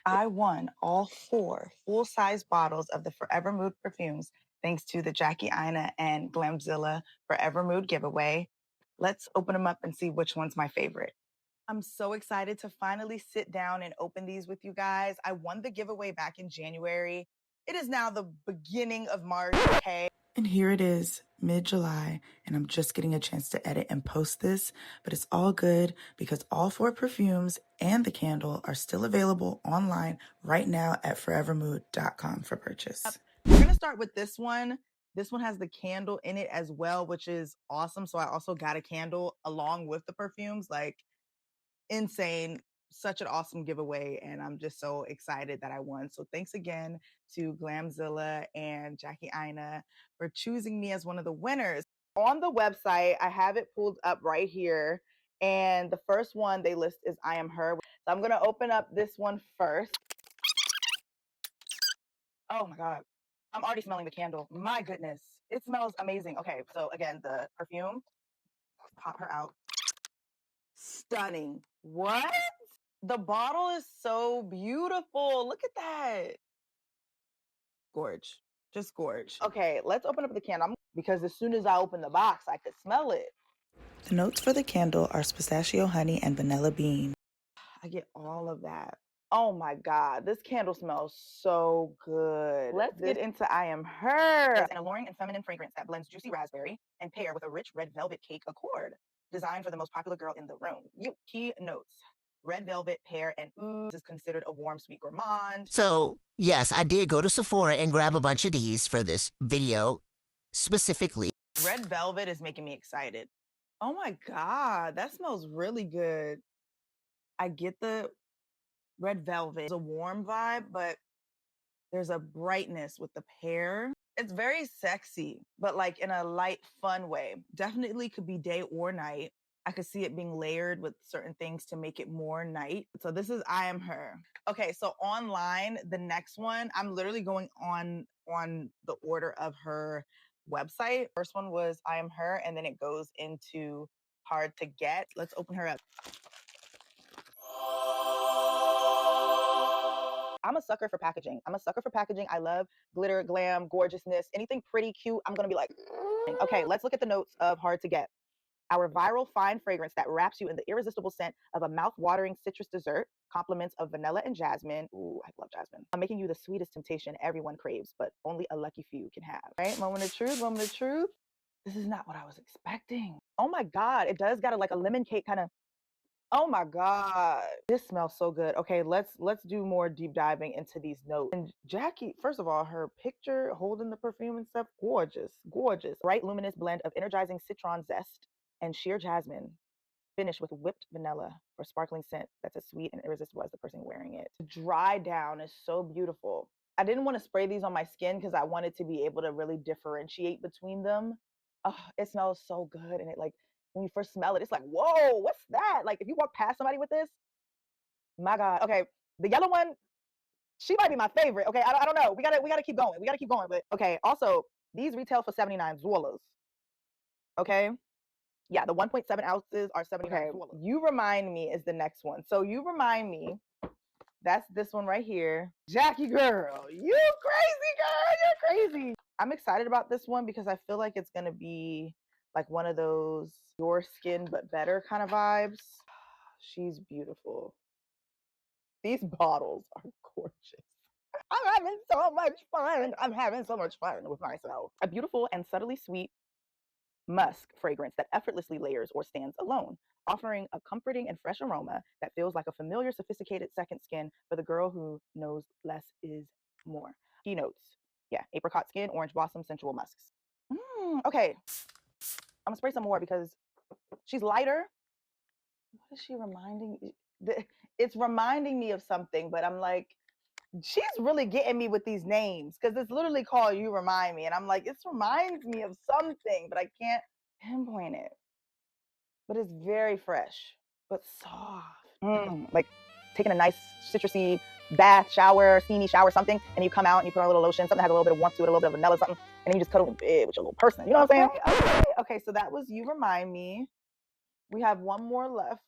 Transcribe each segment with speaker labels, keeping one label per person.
Speaker 1: I won all 4 full-size bottles of the Forever Mood perfumes thanks to the Jackie and Glamzilla Forever Mood giveaway. Let's open them up and see which one's my favorite. I'm so excited to finally sit down and open these with you guys. I won the giveaway back in January. It is now the beginning of March, okay? And here it is, mid-July, and I'm just getting a chance to edit and post this, but it's all good because all 4 perfumes and the candle are still available online right now at forevermood.com for purchase. We're gonna start with this one. This one has the candle in it as well, which is awesome. So I also got a candle along with the perfumes, like insane. Such an awesome giveaway, and I'm just so excited that I won. So thanks again to Glamzilla and Jackie for choosing me as one of the winners. On the website, I have it pulled up right here, and the first one they list is I Am Her. So I'm gonna open up this one first. Oh my God, I'm already smelling the candle. My goodness, it smells amazing. Okay, so again, the perfume, pop her out. Stunning. What? The bottle is so beautiful. Look at that. Gorge. Just gorge. Okay, let's open up the candle because as soon as I open the box, I could smell it. The notes for the candle are pistachio honey and vanilla bean. I get all of that. Oh my God, this candle smells so good. Let's get into I Am Her. It's an alluring and feminine fragrance that blends juicy raspberry and pear with a rich red velvet cake accord. Designed for the most popular girl in the room. Key notes. Red velvet, pear, and ooze is considered a warm, sweet gourmand.
Speaker 2: So, yes, I did go to Sephora and grab a bunch of these for this video specifically.
Speaker 1: Red velvet is making me excited. Oh my God, that smells really good. I get the red velvet. It's a warm vibe, but there's a brightness with the pear. It's very sexy, but like in a light, fun way. Definitely could be day or night. I could see it being layered with certain things to make it more night. So this is I Am Her. Okay, so online, the next one, I'm literally going on the order of her website. First one was I Am Her, and then it goes into Hard to Get. Let's open her up. I'm a sucker for packaging. I love glitter, glam, gorgeousness, anything pretty, cute. I'm gonna be like, okay, let's look at the notes of Hard to Get. Our viral fine fragrance that wraps you in the irresistible scent of a mouth-watering citrus dessert, compliments of vanilla and jasmine. Ooh, I love jasmine. I'm making you the sweetest temptation everyone craves, but only a lucky few can have. Right? Moment of truth, moment of truth. This is not what I was expecting. Oh my God, it does got like a lemon cake kind of. Oh my God, this smells so good. Okay, let's do more deep diving into these notes. And Jackie, first of all, her picture holding the perfume and stuff, gorgeous, gorgeous. Bright luminous blend of energizing citron zest and sheer jasmine, finished with whipped vanilla for sparkling scent that's as sweet and irresistible as the person wearing it. The dry down is so beautiful. I didn't want to spray these on my skin because I wanted to be able to really differentiate between them. Oh, it smells so good, and it like when you first smell it, it's like, whoa, what's that? Like if you walk past somebody with this, my God. Okay, the yellow one, she might be my favorite. Okay, I don't know. We gotta keep going. We gotta keep going. But okay, also these retail for 79 Zwolas. Okay. Yeah, the 1.7 ounces are 79. Okay, You Remind Me is the next one. So You Remind Me, that's this one right here. Jackie girl, you crazy girl, you're crazy. I'm excited about this one because I feel like it's gonna be like one of those your skin but better kind of vibes. She's beautiful. These bottles are gorgeous. I'm having so much fun. I'm having so much fun with myself. A beautiful and subtly sweet musk fragrance that effortlessly layers or stands alone, offering a comforting and fresh aroma that feels like a familiar, sophisticated second skin for the girl who knows less is more. Keynotes. Yeah, apricot skin, orange blossom, sensual musks. Okay, I'm gonna spray some more because she's lighter. What is she reminding me? It's reminding me of something, but I'm like, she's really getting me with these names because it's literally called You Remind Me. And I'm like, it reminds me of something, but I can't pinpoint it. But it's very fresh, but soft. Like taking a nice citrusy bath, shower, steamy shower, something, and you come out and you put on a little lotion, something that has a little bit of warmth to it, a little bit of vanilla, something, and then you just cuddle in bed with your little person. You know what I'm saying? Okay, so that was You Remind Me. We have one more left.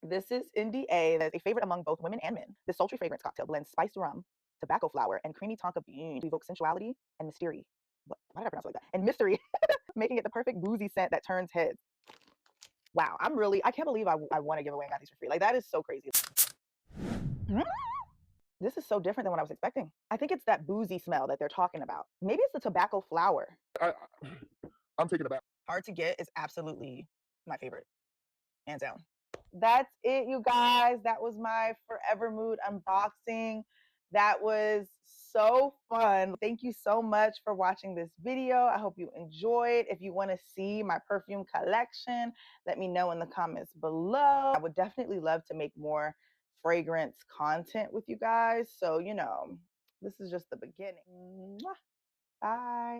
Speaker 1: This is NDA. That's a favorite among both women and men. This sultry fragrance cocktail blends spiced rum, tobacco flower, and creamy tonka bean to evoke sensuality and mystery. Why did I pronounce it like that? And mystery, making it the perfect boozy scent that turns heads. Wow, I can't believe I won a giveaway and got these for free. Like, that is so crazy. This is so different than what I was expecting. I think it's that boozy smell that they're talking about. Maybe it's the tobacco flower.
Speaker 3: I'm taking it back.
Speaker 1: Hard to Get is absolutely my favorite, hands down. That's it, you guys. That was my Forever Mood unboxing. That was so fun. Thank you so much for watching this video. I hope you enjoyed. If you want to see my perfume collection, let me know in the comments below. I would definitely love to make more fragrance content with you guys. So, this is just the beginning. Bye.